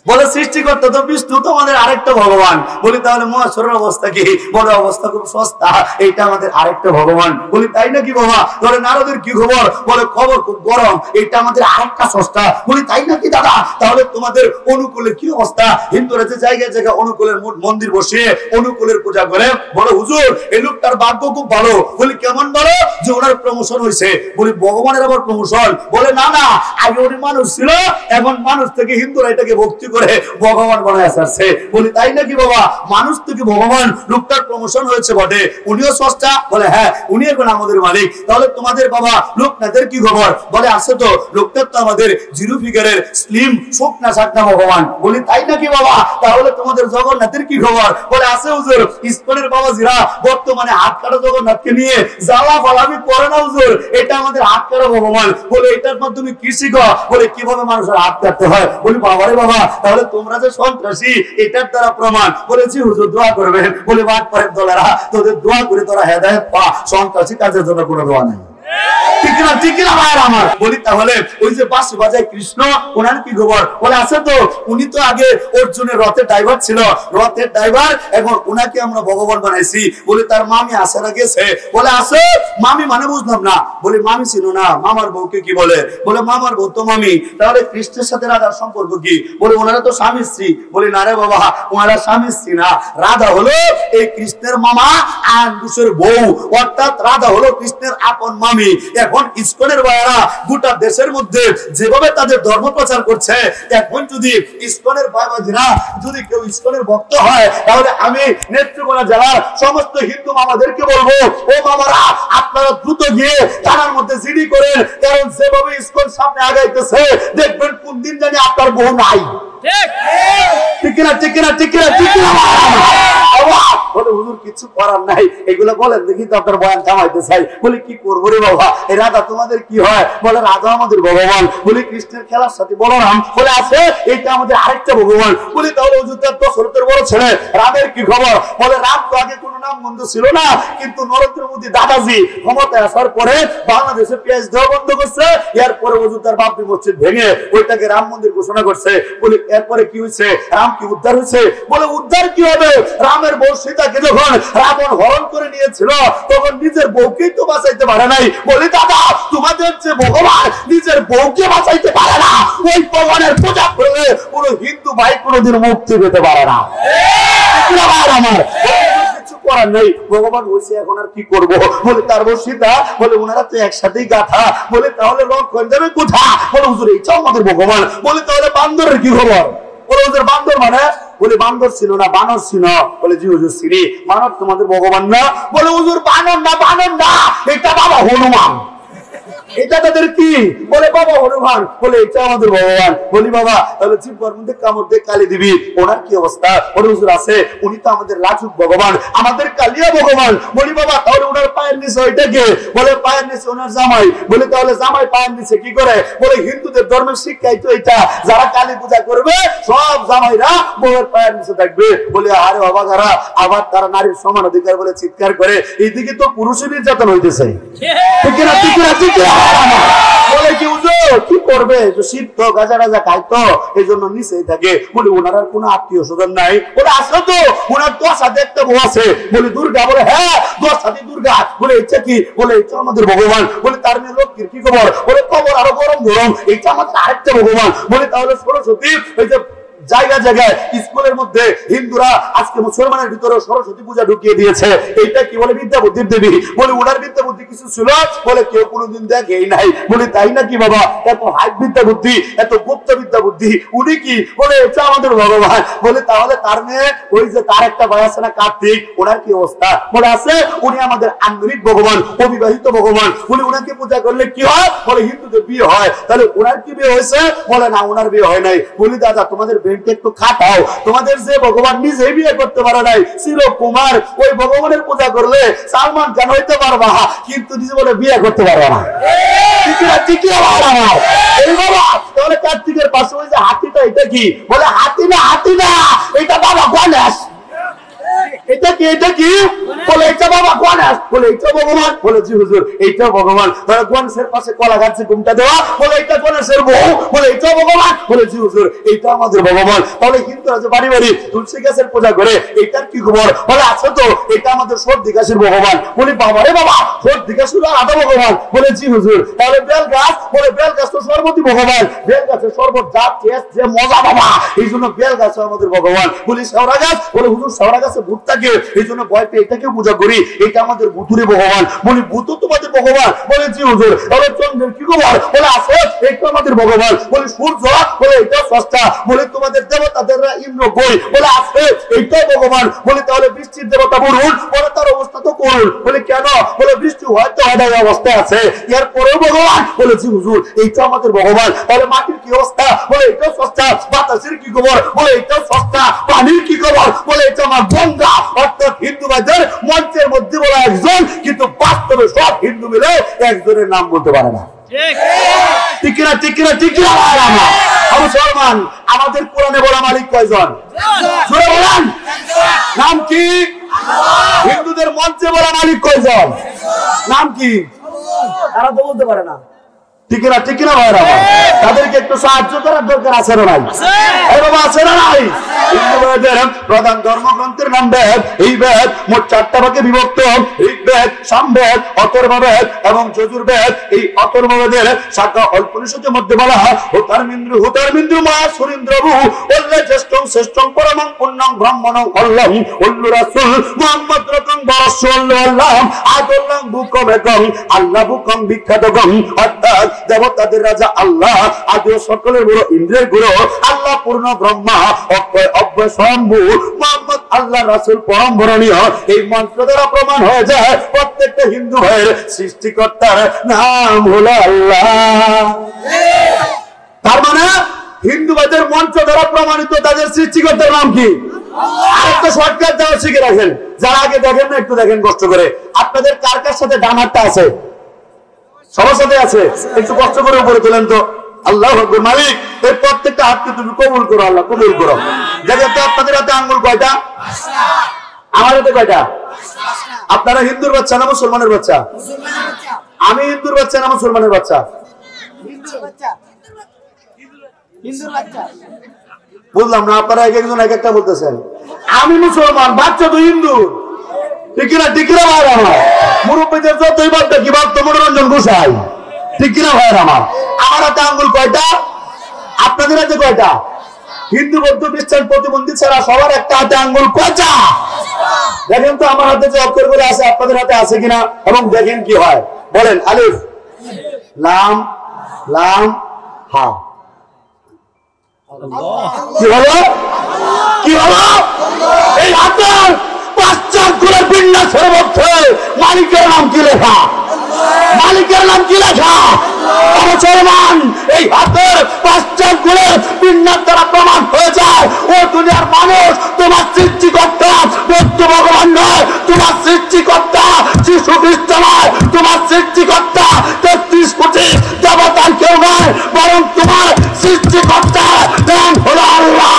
বলে সৃষ্টিকর্তা তো বিষ্ণু, তো আমাদের আরেকটা ভগবান। বলি তাহলে মহাশ্বরের অবস্থা কি? বলে অবস্থা খুব সস্তা, এইটা আমাদের আরেকটা ভগবান। বলি তাই নাকি বাবা? বলে নারদের কি খবর? বলে খবর খুব গরম, এইটা আমাদের আরেকটা সস্তা। বলি তাই নাকি দাদা? তাহলে তোমাদের অনুকূলে কি অবস্থা? হিন্দুরা যে জায়গায় জায়গায় অনুকূলের মন্দির বসিয়ে অনুকূলের পূজা করে, বলে হুজুর এই লোকটার ভাগ্য খুব ভালো। বলি কেমন ভালো? যে ওনার প্রমোশন হয়েছে। বলি ভগবানের আবার প্রমোশন? বলে না না, আগে উনি মানুষ ছিল, এখন মানুষ থেকে হিন্দুরা এটাকে ভক্তি করে ভগবান বানায় আসছে। বলি তাই নাকি বাবা? মানুষ থেকে ভগবান, লোকটার প্রমোশন হয়েছে বটে, উনিও স্রষ্টা। বলে হ্যাঁ, উনি এখন আমাদের মালিক। তাহলে তোমাদের বাবা লোকনাথের কি খবর? বলে আছে তো, লোকটার তো আমাদের জিরো ফিগারের স্লিম শুকনা শাকনা ভগবান। বলি তাই নাকি বাবা? তাহলে তোমাদের জগন্নাথের কি খবর? বলে আছে হুজুর, ইস্কনের বাবাজিরা বর্তমানে হাত কাটা জগন্নাথকে নিয়ে জ্বালা ফালামি করে না হুজুর, এটা আমাদের হাত কাটা ভগবান। বলে এটার মাধ্যমে কি শিখো? বলে কিভাবে মানুষের হাত কাটতে হয়। বলি বাবারে বাবা, তাহলে তোমরা যে সন্ত্রাসী এটার দ্বারা প্রমাণ। বলেছি হুজুর দোয়া করবেন। বলে বাদ পরের দলেরা তোদের দোয়া করে তোরা হেদায়েত পা, সন্ত্রাসী কাজের জন্য কোনো দোয়া নাই। ঠিক না ঠিক না ভাইরা আমার? বলি তাহলে ওই যে বাঁশি বাজায় কৃষ্ণ, ওনার কি খবর? বলে আছে তো, উনি তো আগে অর্জুনের রথের ড্রাইভার ছিল, রথের ড্রাইভার, এখন উনাকে আমরা ভগবান বানাইছি। বলে তার মামি আসে না গেছে? বলে আছে। মামি মানে বুঝলাম না। বলে মামি ছিল না, মামার বউকে কি বলে? বলে মামার বউ তো মামি। তাহলে কৃষ্ণের সাথে রাধার সম্পর্ক কি? বলে ওনারা তো স্বামী স্ত্রী। বলি না রে বাবা, ওনারা স্বামী স্ত্রী না, রাধা হলো এই কৃষ্ণের মামা আঙ্গুশের বউ, অর্থাৎ রাধা হলো কৃষ্ণের আপন মামি। এখন ইসকনের ভাইরা গোটা দেশের মধ্যে যেভাবে তাদের ধর্ম প্রচার করছে, এখন যদি ইসকনের ভাইবাজিরা যদি কেউ ইসকনের ভক্ত হয়, তাহলে আমি নেত্রকোনা জেলার সমস্ত হিন্দু মামাদেরকে বলবো, ও মামারা আপনারা দ্রুত গিয়ে থানার মধ্যে জিডি করেন, কারণ যেভাবে ইসকন সামনে আগাইতেছে দেখবেন কোন দিন জানি আপনার বউ নাই। ঠিক না ঠিক না ঠিক না ঠিক না? বলে হুজুর কিছু করার নাই, এগুলো বলেন দেখি তো আপনার বয়ান থামাইতে চাই। বলি কি করবো রে বাবা, এই রাধা তোমাদের কি হয়? বলে রাধা আমাদের ভগবান। বলি কৃষ্ণের খেলার সাথে বলরাম? বলে আছে, এটা আমাদের আরেকটা ভগবান। বলি তাহলে হুজুর তার দশরথের বড় ছেলে রামের কি খবর? বলে রাম তো আগে কোনো নাম বন্ধ ছিল না, কিন্তু নরেন্দ্র মোদী দাদাজি ক্ষমতায় আসার পরে বাংলাদেশে পেঁয়াজ দেওয়া বন্ধ করছে, এরপরে হুজুর তার বাবরি মসজিদ ভেঙে ওইটাকে রাম মন্দির ঘোষণা করছে। বলি এরপরে কি হয়েছে? রাম কি উদ্ধার হয়েছে? বলে উদ্ধার কি হবে? রামের বউ সীতাকে যখন রাবণ হরণ করে নিয়েছিল, তখন নিজের বউকেই তো বাঁচাইতে পারে নাই। বলি দাদা, তোমাদের যে ভগবান নিজের বউকে বাঁচাইতে পারে না, ওই ভগবানের পূজা করলে কোনো হিন্দু ভাই কোনোদিন মুক্তি পেতে পারে না। আমার কিছু করার নেই, ভগবান হয়েছে, এখন আর কি করব? বলে তার বউ সীতা। বলে ওনারা তো একসাথেই গাথা। বলে তাহলে লক্ষণ যাবে কোথা? বলে হুজুর এইটাও আমাদের ভগবান। বলে তাহলে বান্দরের কি খবর? বলে হুজুর বান্দর মানে? বলে বান্দর ছিল না, বানর ছিল। বলে জি হুজুর শ্রী বানর তোমাদের ভগবান না? বলে হুজুর বানর না, বানর না, এটা বাবা হনুমান। এটা তাদের কি? বলে বাবা হনুমান। বলে এটা আমাদের ভগবান। বলি বাবা তাহলে জিহ্বার মধ্যে কামড় দিয়ে কালি দিবি, ওনার কি অবস্থা? বলে হুজুর আছে, উনি তো আমাদের লাজুক ভগবান, আমাদের কালিয়া ভগবান। বলি বাবা তাহলে ওনার পায়ের নিচে ওইটা কে? বলে পায়ের নিচে ওনার জামাই। বলে তাহলে জামাই পায়ের নিচে কি করে? বলে হিন্দুদের ধর্মের শিক্ষাই তো এটা, যারা কালী পূজা করবে সব জামাইরা বউয়ের পায়ের নিচে থাকবে। বলে আরে বাবা যারা আবার তারা নারীর সমান অধিকার বলে চিৎকার করে, এইদিকে তো পুরুষের নির্যাতন হইতেছে। ঠিক না ঠিক না ঠিক না? বলে কি হুজুর কি করবে? শীত তো গাজা গাজা খাই তো, এই জন্য নিচেই থাকে। বলে ওনার আর কোনো আত্মীয় স্বজন নাই? বলে আসো তো, ওনার 10 হাতে একটা বউ আছে। বলে দুর্গা? বলে হ্যাঁ 10 হাতে দুর্গা। বলে এটা কি? বলে এটা আমাদের ভগবান। বলে তার মেয়ে লক্ষ্মীর কি খবর? বলে খবর আরো গরম গরম, এটা আমাদের আরেকটা ভগবান। বলে তাহলে সরস্বতী ওই যে জায়গা জায়গায় স্কুলের মধ্যে হিন্দুরা আজকে মুসলমানের ভিতরে সরস্বতী পূজা ঢুকিয়ে দিয়েছে, এইটা কি? বলে বিদ্যা বুদ্ধির দেবী। বলে ওনার বিদ্যা বুদ্ধি কিছু ছিল? বলে কেউ কোনোদিন দেখেই নাই। বলে তাই নাকি বাবা? এত হাইট বিদ্যা বুদ্ধি, এত গুপ্ত বিদ্যা বুদ্ধি, উনি কি? বলে এটা আমাদের ভগবান। বলে তাহলে তার মেয়ে ওই যে তার একটা ভাই আছে না কার্তিক, ওনার কি অবস্থা? বলে আছে, উনি আমাদের আন্তরিক ভগবান, অবিবাহিত ভগবান। বলে ওনাকে পূজা করলে কি হয়? বলে হিন্দুদের বিয়ে হয়। তাহলে ওনার কি বিয়ে হয়েছে? বলে না ওনার বিয়ে হয় নাই। বলি দাদা তোমাদের একটু খাটাও, তোমাদের যে ভগবান নিজে বিয়ে করতে পারে নাই চির কুমার, ওই ভগবানের পূজা করলে সালমান খান হইতে পারবা, কিন্তু নিজে বলে বিয়ে করতে পারবা না। তাহলে কার্তিকের পাশে ওই যে হাতিটা, এটা কি? বলে হাতি না, হাতি না, এটা বাবা গণেশ। এটা কি? এটা কি? বলে এটা বাবা গণেশ। বলে এটা ভগবান? বলে জি হুজুর এইটাও ভগবান। তাহলে গণেশের পাশে কলা গাছে ঘুমটা দেওয়া, বলে এটা গণেশের বউ। বলে এটাও ভগবান? বলে জি হুজুর এইটা আমাদের ভগবান। তাহলে হিন্দুরা যে বাড়ি বাড়ি তুলসী গাছের পূজা করে, এটার কি খবর? বলে আছে তো, এটা আমাদের সর্দি গাছের ভগবান। বলি বাবা রে বাবা, সর্দি গাছ শুধু আধা ভগবান? বলে জি হুজুর। তাহলে বেল গাছ? বলে বেল গাছ তো সর্বতি ভগবান, বেল গাছের শরবত যা টেস্ট যে মজা বাবা, এই জন্য বেল গাছ আমাদের ভগবান। বলি শেওড়া গাছ? বলে হুজুর শেওড়া গাছে ভূত থাকে, এই জন্য ভয় পেয়ে এটাকেও পূজা করি, এটা আমাদের ভূতুরে ভগবান। বলি ভূত তোমাদের ভগবান? বলে জি হুজুর। তাহলে চন্দ্রের কি খবর? বলে আছে, এটা আমাদের ভগবান। বলে সূর্য? বলে এটাও স্রষ্টা। বলে তোমাদের দেবতাদেররা ইন্দ্র কই? বলে আছে, এইটাও ভগবান। বলে তাহলে বৃষ্টির দেবতা বরুণ? বলে তার অবস্থা তো করুন। বলে কেন? বলে বৃষ্টি হয়তো অনেক অবস্থায় আছে, এরপরেও ভগবান। বলে জি হুজুর এইটা আমাদের ভগবান। তাহলে মাটির কি অবস্থা? বলে এটাও স্রষ্টা। বাতাসের কি খবর? বলে এটাও স্রষ্টা। পানির কি খবর? বলে এটা আমার গঙ্গা। অর্থাৎ হিন্দু ভাইদের মঞ্চের মধ্যে বলা একজন, কিন্তু বাস্তবে সব হিন্দু মিলে একজনের নাম বলতে পারে না। ঠিক না ঠিক না ঠিক না? মুসলমান আমাদের কোরআনে বলা মালিক কয়জন? জোরে বলেন, নাম কি? হিন্দুদের মঞ্চে বলা মালিক কয়জন? নাম কি? তারা তো বলতে পারে না। ঠিক না ঠিক না ভাইরা, তাদেরকে একটু সাহায্য করার দরকার আছে না নাই? এই বাবা আছে না নাই? হিন্দুদের প্রধান ধর্মগ্রন্থের নাম বেদ। এই বেদ মোট 4টা ভাগে বিভক্ত: ঋগ্বেদ, সামবেদ, অথর্ববেদ এবং যজুর্বেদ। এই অথর্ববেদের শাখা উপনিষদের মধ্যে বলা হয় হুতারমিন্দ্রু মা সুরেন্দ্রভু ওল্লে জ্যেষ্ঠং শ্রেষ্ঠং পরমং পুণ্যং ব্রাহ্মণং অল্লং অল্লু রাসূল মুহাম্মদ রকং বরসুল্লাহ আল্লাহ আদল্লাং বুকম একং আল্লাহ বুকম বিখ্যাতগং। অর্থাৎ দেবতাদের রাজা আল্লাহ, আদি সকলের বড় ইন্দ্রের গুরু আল্লাহ, পূর্ণ ব্রহ্মা, অক্ষয় অব্যয় স্বয়ম্ভু মুহাম্মদ আল্লাহ রাসূল পরম বরণীয়। এই মন্ত্র দ্বারা প্রমাণ হয়ে যায় প্রত্যেকটা হিন্দু ভাইয়ের সৃষ্টিকর্তার নাম হলো আল্লাহ। তার মানে হিন্দু ভাইদের মন্ত্র দ্বারা প্রমাণিত তাদের সৃষ্টিকর্তার নাম কি? আরেকটা শর্টকাট দেওয়া শিখে রাখেন, যারা আগে দেখেন না একটু দেখেন কষ্ট করে। আপনাদের কার কার সাথে ডান হাতটা আছে? সবার সাথে আছে? একটু কষ্ট করে উপরে তোলেন তো। আল্লাহু আকবার। মালিক এই প্রত্যেকটা হাতকে তুমি কবুল করো, আল্লাহ কবুল করো। দেখেন তো আপনাদের হাতে আঙ্গুল কয়টা? আমার হাতে কয়টা? আপনারা হিন্দুর বাচ্চা না মুসলমানের বাচ্চা? আমি হিন্দুর বাচ্চা না মুসলমানের বাচ্চা? বুঝলাম না, আপনারা এক একজন এক একটা বলতেছেন। আমি মুসলমান, বাচ্চা তো হিন্দু। ঠিক কিনা ঠিক কিনা ভাইয়ের আমার? মুরব্বীদের যতই বাচ্চা কি ভাবতো মনোরঞ্জন ঘোষাই। ঠিক কিনা ভাইয়ের আমার? আমার হাতে আঙ্গুল কয়টা? আপনাদের হাতে কয়টা? হিন্দু বৌদ্ধ খ্রিস্টান প্রতিবন্ধী ছাড়া সবার একটা হাতে আঙ্গুল কয়টা? দেখেন তো আমার হাতে যে অক্ষরগুলো আছে আপনাদের হাতে আছে কিনা, এবং দেখেন কি হয়। বলেন আলিফ লাম লাম হা। কি হলো? কি হলো? এই হাতের 5 গুণের বিন্যাসের মধ্যে মালিকের নাম কি লেখা? মালিকের নাম কি লেখা? মুসলমান এই হাতের 5 গুণের বিন্যাস দ্বারা প্রমাণ হয়ে যায় ও দুনিয়ার মানুষ তোমার সৃষ্টিকর্তা বৌদ্ধ ভগবান নয়, তোমার সৃষ্টিকর্তা যিশু খ্রিস্ট নয়, তোমার সৃষ্টিকর্তা 33 কোটি দেবতার কেউ নয়, বরং তোমার সৃষ্টিকর্তার নাম হলো আল্লাহ।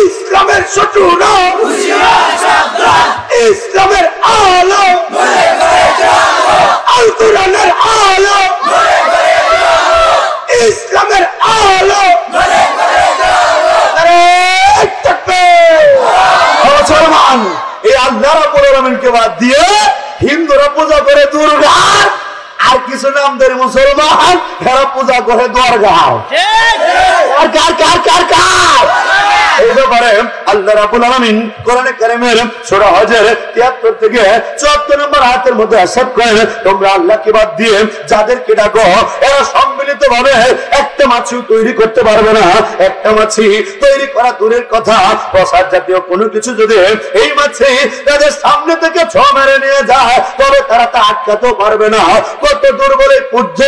ইসলামের সূচনা, ইসলামের আলো, আল কোরআনের আলো, ইসলামের আলো। মুসলমান এই আল্লাহ রাব্বুল আলামিনকে বাদ দিয়ে হিন্দুরা পূজা করে দুর্গা, আর কিছু নামধারী মুসলমান এরা পূজা করে দরগাহ। এই ব্যাপারে আল্লাহ রাব্বুল আলামিন কোরআনে কারীমের সূরা হজের 73 থেকে 74 নম্বর আয়াতের মধ্যে ইরশাদ করেন, তোমরা আল্লাহকে বাদ দিয়ে যাদেরকে ডাকো এরা সম্মিলিতভাবে একটা মাছি তৈরি করতে পারবে না। একটা মাছি তৈরি করা দূরের কথা, প্রসাদ জাতীয় কোনো কিছু যদি এই মাছি তাদের সামনে থেকে ছ মেরে নিয়ে যায় তবে তারা তা আটকাতেও পারবে না। কত দূর বলে পূজ্য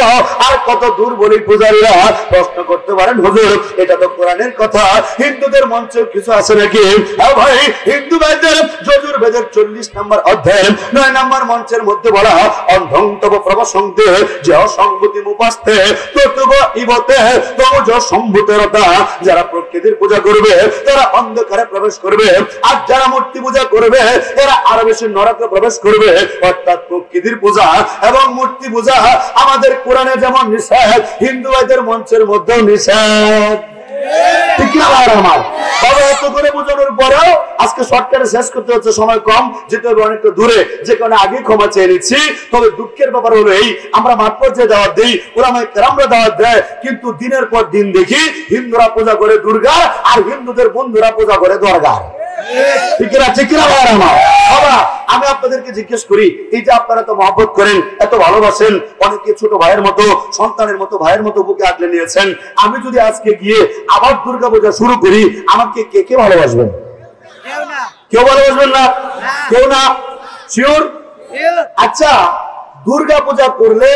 আর কত দূর বলে পূজারীরা প্রশ্ন করতে পারেন, হুজুর এটা তো কোরআনের কথা, হিন্দুদের মঞ্চে কিছু আছে নাকি? হ্যাঁ ভাই, হিন্দু ভাইদের যজুর্বেদের 40 নম্বর অধ্যায় 9 নম্বর মঞ্চের মধ্যে বলা অন্ধং তব প্রবসংতে যে অসংগতি মুপাস্তে ততুব ইবতে তমজ সম্ভূতেরতা। যারা প্রকৃতির পূজা করবে তারা অন্ধকারে প্রবেশ করবে, আর যারা মূর্তি পূজা করবে এরা আরো বেশি নরকে প্রবেশ করবে। অর্থাৎ প্রকৃতির পূজা এবং মূর্তি পূজা আমাদের কোরআনে যেমন নিষেধ, হিন্দু ভাইদের মঞ্চের মধ্যেও নিষেধ। ঠিক না ভাই আমার? তবে এত করে বোঝানোর পরেও আজকে শর্টকাটে শেষ করতে হচ্ছে, সময় কম, যেতে হবে অনেকটা দূরে, যে কারণে আগে ক্ষমা চেয়ে নিচ্ছি। তবে দুঃখের ব্যাপার হলো এই, আমরা মাঠ পর্যায়ে দাওয়াত দিই, ওলামায়ে কেরামরা দাওয়াত দেয়, কিন্তু দিনের পর দিন দেখি হিন্দুরা পূজা করে দুর্গা আর হিন্দুদের বন্ধুরা পূজা করে দরগা। ঠিক না ঠিক না ভাই আমার? বাবা আমি আপনাদেরকে জিজ্ঞেস করি, এই যে আপনারা তো মহব্বত করেন, এত ভালোবাসেন, অনেকে ছোট ভাইয়ের মতো সন্তানের মতো ভাইয়ের মতো বুকে আগলে নিয়েছেন, আমি যদি আজকে গিয়ে আবার দুর্গা পূজা শুরু করি আমাকে কে কে ভালোবাসবেন? কেউ ভালোবাসবেন না? কেউ না? শিওর? আচ্ছা, দুর্গা পূজা করলে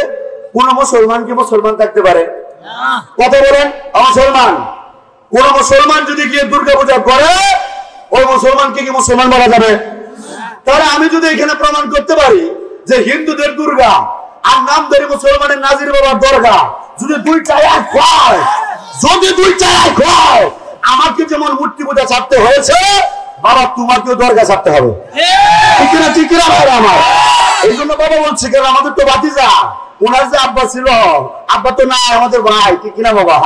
কোন মুসলমান কি মুসলমান থাকতে পারে? কথা বলেন। মুসলমান, কোন মুসলমান যদি গিয়ে দুর্গা পূজা করে ওই মুসলমানকে কি মুসলমান বলা যাবে? তাহলে আমি যদি এখানে প্রমাণ করতে পারি যে হিন্দুদের দুর্গা আর নামধারী মুসলমানের নাজির বাবার দরগা যদি দুইটা এক হয়, যদি দুইটা এক হয়, আমাকে যেমন মূর্তি পূজা ছাড়তে হয়েছে, বাবা তোমাকেও দরগা ছাড়তে হবে। ঠিক না ঠিক না ভাই আমার? এই জন্য বাবা বলছে কেন, আমাদের তো ভাতিজা, ওনার যে আব্বা ছিল, আব্বা তো নাই, আমাদের ভাই, ঠিক কিনা বাবা?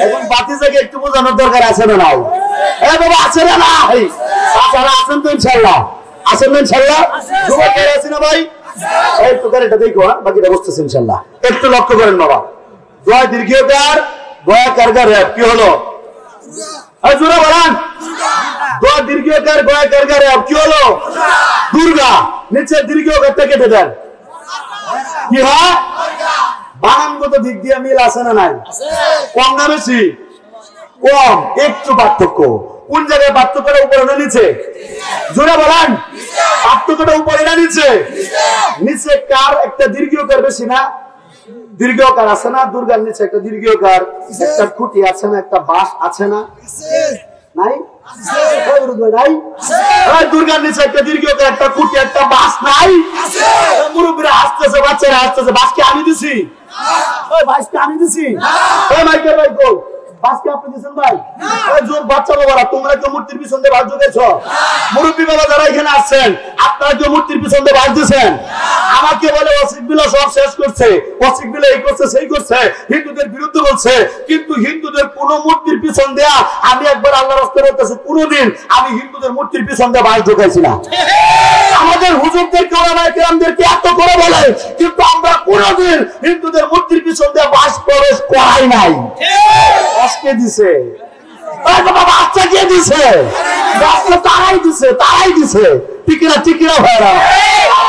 এখন ভাতিজাকে একটু বোঝানোর দরকার আছে না নাই? হ্যাঁ বাবা, আছে না নাই? তাছাড়া আছেন তো ইনশাল্লাহ, আছেন না ইনশাল্লাহ? দুবার করে আছি না ভাই? এই তো গাড়িটা দেখো, বাকিটা বসতেছে ইনশাল্লাহ। একটু লক্ষ্য করেন বাবা, দোয়া দীর্ঘকার দোয়া কারগার র্যাব কি হলো? জোরে বলেন, দোয়া দীর্ঘকার দোয়া কারগার র্যাব কি হলো? দুর্গা। নিচে দীর্ঘকারটা কেটে দেন, কি হয়? বানানগত দিক দিয়ে মিল আছে না নাই? কম না বেশি? কম, একটু পার্থক্য। কোন জায়গায় পার্থক্যটা উপরে না নিচে? জোরে বলেন, পার্থক্যটা উপরে না নিচে? নিচে কার একটা দীর্ঘকার বেশি না? দীর্ঘকার আছে না? দুর্গার নিচে একটা দীর্ঘকার, একটা খুঁটি আছে না, একটা বাঁশ আছে না? নাই? দুর্গার নিচে একটা দীর্ঘকার, একটা খুঁটি, একটা বাঁশ নাই? মুরব্বীরা হাসতেছে, বাচ্চারা হাসতেছে। বাঁশকে আমি দিছি? বাঁশকে আমি দিছি? মাইকেল ভাই বল, বাঁশকে আপনি দিচ্ছেন ভাই? জোর বাচ্চা বাবারা, তোমরা কেউ মূর্তির পিছন দিয়ে বাস ঢুকেছ? মুরব্বী বাবা যারা এখানে আসছেন, আপনারা কেউ মূর্তির পিছন দিয়ে বাস দিচ্ছেন? আমাকে বলে অসিকবিলা সব শেষ করছে, অসিকবিলা এই করছে সেই করছে, হিন্দুদের বিরুদ্ধে বলছে। কিন্তু হিন্দুদের কোন মূর্তির পিছন দেয়া, আমি একবার আল্লাহর রাস্তায় বলতেছি, কোনদিন আমি হিন্দুদের মূর্তির পিছন দিয়ে বাস ঢুকাইছি না। আমাদের হুজুরদেরকে, ওলামায়ে কেরামদেরকে এত করে বলে, কিন্তু আমরা কোনদিন হিন্দুদের মূর্তির পিছন দিয়ে বাস প্রবেশ করাই নাই। আজকে দিছে বাচ্চা কে দিছে? তারাই দিছে, তারাই দিছে। টিকিরা টিকিরা ভাইরা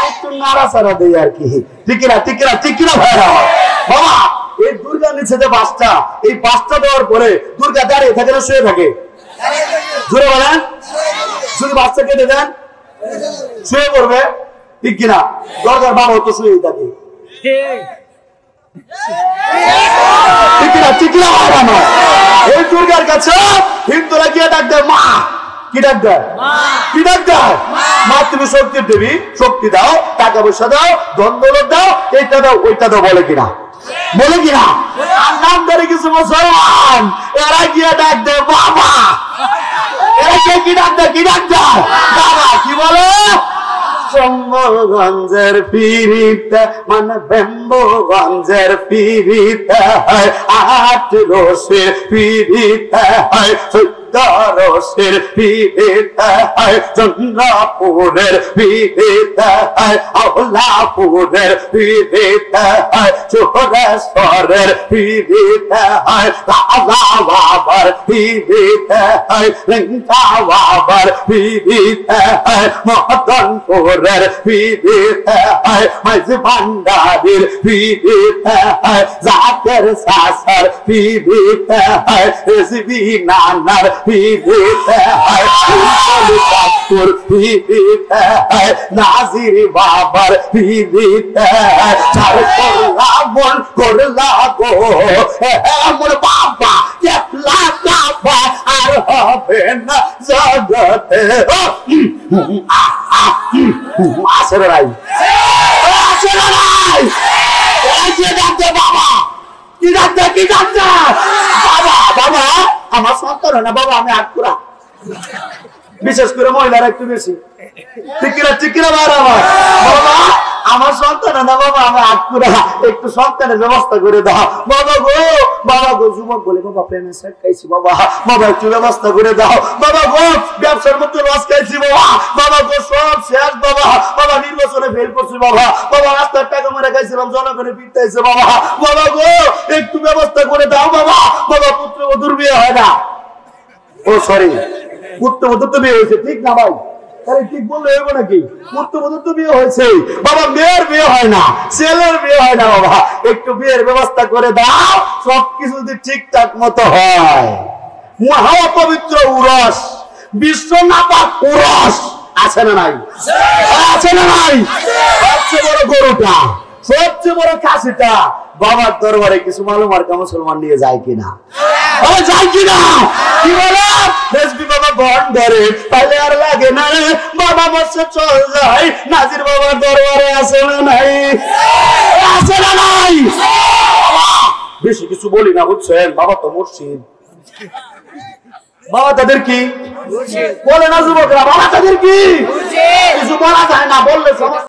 একটু নাড়াচাড়া দেই আর কি। টিকিরা টিকিরা টিকিরা ভাইরা বাবা, এই দুর্গা নিচে যে বাসটা, এই বাসটা দেওয়ার পরে দুর্গা দাঁড়িয়ে থাকে না শুয়ে থাকে? জোরে বলেন, শুধু বাচ্চা কেটে দেন, শুয়ে পড়বে, ঠিক কিনা? দরকার বাবা তো শুয়েই থাকে। এই দুর্গার কাছে হিন্দুরা গিয়ে ডাক দেয় মা। কি ডাক দেয়? কি ডাক দেয়? মা তুমি শক্তির দেবী, শক্তি দাও, টাকা পয়সা দাও, ধন দৌলত দাও, এইটা দাও ওইটা দাও, বলে কিনা? বলে কিনা? আর নাম ধরে কিছু মুসলমান এরা গিয়ে ডাক দেয় বাবা। এরা কে কি ডাক দেয়? কি ডাক দেয়? বাবা। কি বলে? শম্ভগঞ্জের পিরিতে, মানে বেম্বগঞ্জের পিরিতে, আট রসের পিরিতে, রসের পিরিতে, চন্দ্রপুরের পিরিতে, আওলাপুরের পিরিতে, চোরেশ্বরের পিরিতে, রাজা বাবার পিরিতে, রেঙ্কা বাবার পিরিতে, মদনপুরের পিরিতে, মাঝি ভান্ডারির পিরিতে, জাতের শাসার পিরিতে, রেসিবি নানার পিরিতে, পিরিতে, নাজির বাবার পিরিতে, চার করলা মন করলা গো এমন বাবা, কেপলা কাবা আর হবে না জগতে। আসে না নাই? আসে না নাই? বাবা কি ডাক্তার? কি ডাক্তার? বাবা বাবা আমার সন্তান না বাবা, আমি আটকুরা, বিশেষ করে মহিলারা একটু বেশি। ঠিকিরা ঠিকিরা বাবা, বাবা আমার সন্তান না বাবা, আমি আটকুরা, একটু সন্তানের ব্যবস্থা করে দাও বাবা গো। বাবা গো, যুবক বলে বাবা প্রেমে সেট খাইছি বাবা, বাবা একটু ব্যবস্থা করে দাও বাবা গো। ব্যবসার মধ্যে লস খাইছি বাবা, বাবা গো সব শেষ বাবা। বাবা নির্বাচনে ফেল করছি বাবা, বাবা রাস্তার টাকা মেরে খাইছিলাম, জনগণে পিটাইছে বাবা। বাবা গো একটু ব্যবস্থা করে দাও বাবা। বাবা পুত্রবধূর বিয়ে হয় না, ও সরি পুত্রবধূর তো বিয়ে হয়েছে, ঠিক না ভাই? ঠিক বললে হইব নাকি? পুত্রবধূর তো বিয়ে হয়েছে বাবা, মেয়ের বিয়ে হয় না, ছেলের বিয়ে হয় না বাবা। একটু বিয়ের ব্যবস্থা করে দাও, সবকিছু যদি ঠিকঠাক মতো হয়। মহাপবিত্র উরস, বিশ্বনাথ উরস আছে না নাই? আছে না নাই? সবচেয়ে বড় গরুটা, সবচেয়ে বড় খাসিটা বাবার দরবারে কিছু মালুম আর কা মুসলমান নিয়ে যায় কিনা? যায় কিনা? কি বলে বাবা বন ধরে তাহলে আর লাগে না বাবা, বসে চল যায়। নাজির বাবার দরবারে আছে না নাই? আছে না নাই? বেশি কিছু বলি না বুঝছেন, বাবা তো মুর্শিদ। বাবা তাদের কি বলে না যুবকরা, বাবা তাদের কি কিছু বলা যায় না, বললে